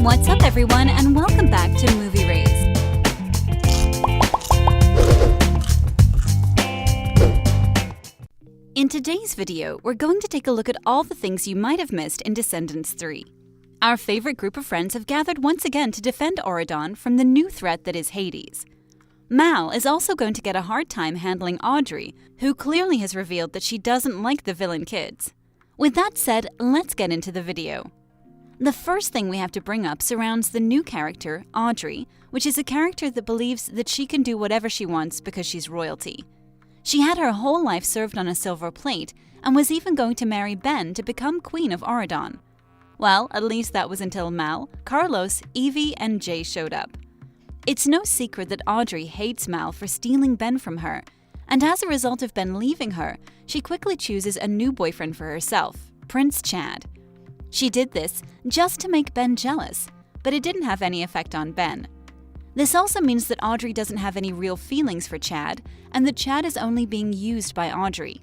What's up everyone, and welcome back to Movie Raze. In today's video, we're going to take a look at all the things you might have missed in Descendants 3. Our favorite group of friends have gathered once again to defend Auradon from the new threat that is Hades. Mal is also going to get a hard time handling Audrey, who clearly has revealed that she doesn't like the villain kids. With that said, let's get into the video. The first thing we have to bring up surrounds the new character, Audrey, which is a character that believes that she can do whatever she wants because she's royalty. She had her whole life served on a silver plate and was even going to marry Ben to become Queen of Auradon. Well, at least that was until Mal, Carlos, Evie, and Jay showed up. It's no secret that Audrey hates Mal for stealing Ben from her, and as a result of Ben leaving her, she quickly chooses a new boyfriend for herself, Prince Chad. She did this just to make Ben jealous, but it didn't have any effect on Ben. This also means that Audrey doesn't have any real feelings for Chad, and that Chad is only being used by Audrey.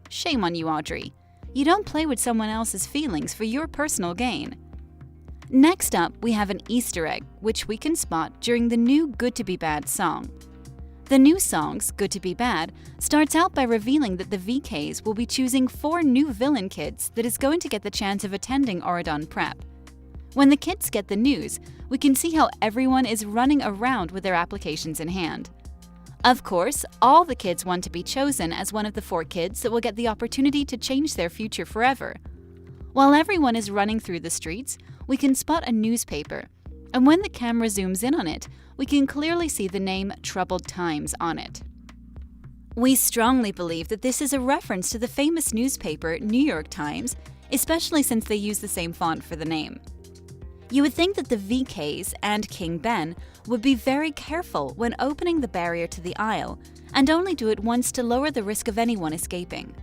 Shame on you, Audrey. You don't play with someone else's feelings for your personal gain. Next up, we have an Easter egg, which we can spot during the new Good to Be Bad song. The new song's Good to Be Bad starts out by revealing that the VKs will be choosing 4 new villain kids that is going to get the chance of attending Auradon Prep. When the kids get the news, we can see how everyone is running around with their applications in hand. Of course, all the kids want to be chosen as one of the 4 kids that will get the opportunity to change their future forever. While everyone is running through the streets, we can spot a newspaper, and when the camera zooms in on it, we can clearly see the name Troubled Times on it. We strongly believe that this is a reference to the famous newspaper New York Times, especially since they use the same font for the name. You would think that the VKs and King Ben would be very careful when opening the barrier to the aisle and only do it once to lower the risk of anyone escaping.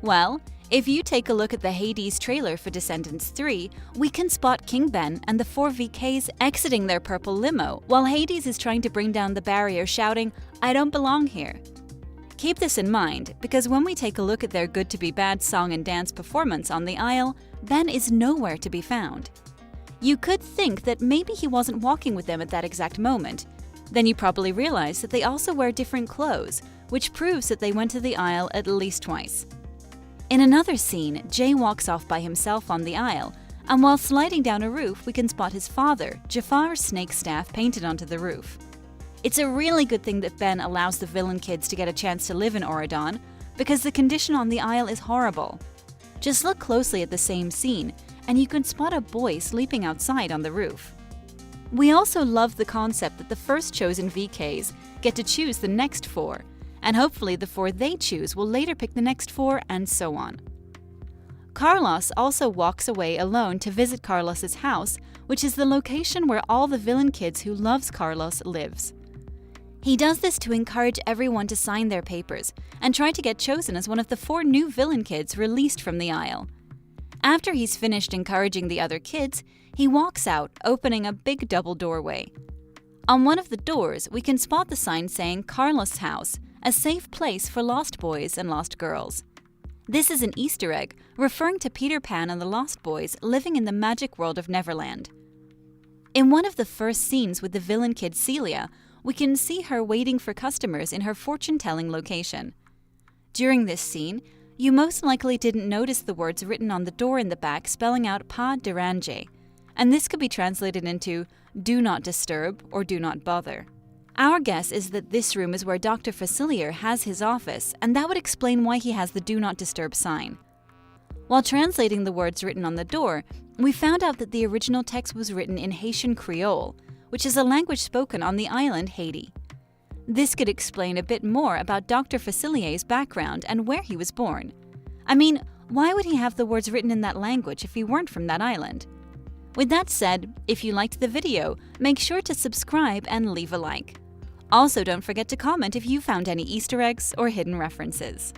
Well, if you take a look at the Hades trailer for Descendants 3, we can spot King Ben and the 4 VKs exiting their purple limo while Hades is trying to bring down the barrier shouting, "I don't belong here." Keep this in mind, because when we take a look at their Good to Be Bad song and dance performance on the aisle, Ben is nowhere to be found. You could think that maybe he wasn't walking with them at that exact moment. Then you probably realize that they also wear different clothes, which proves that they went to the aisle at least twice. In another scene, Jay walks off by himself on the aisle, and while sliding down a roof, we can spot his father, Jafar's snake staff, painted onto the roof. It's a really good thing that Ben allows the villain kids to get a chance to live in Auradon, because the condition on the aisle is horrible. Just look closely at the same scene, and you can spot a boy sleeping outside on the roof. We also love the concept that the first chosen VKs get to choose the next 4, and hopefully the 4 they choose will later pick the next 4, and so on. Carlos also walks away alone to visit Carlos's house, which is the location where all the villain kids who loves Carlos lives. He does this to encourage everyone to sign their papers and try to get chosen as one of the 4 new villain kids released from the aisle. After he's finished encouraging the other kids, he walks out, opening a big double doorway. On one of the doors, we can spot the sign saying Carlos' House, a safe place for lost boys and lost girls. This is an Easter egg referring to Peter Pan and the Lost Boys living in the magic world of Neverland. In one of the first scenes with the villain kid Celia, we can see her waiting for customers in her fortune-telling location. During this scene, you most likely didn't notice the words written on the door in the back spelling out Pas déranger, and this could be translated into "Do not disturb" or "Do not bother." Our guess is that this room is where Dr. Facilier has his office, and that would explain why he has the "Do not disturb" sign. While translating the words written on the door, we found out that the original text was written in Haitian Creole, which is a language spoken on the island Haiti. This could explain a bit more about Dr. Facilier's background and where he was born. I mean, why would he have the words written in that language if he weren't from that island? With that said, if you liked the video, make sure to subscribe and leave a like. Also, don't forget to comment if you found any Easter eggs or hidden references.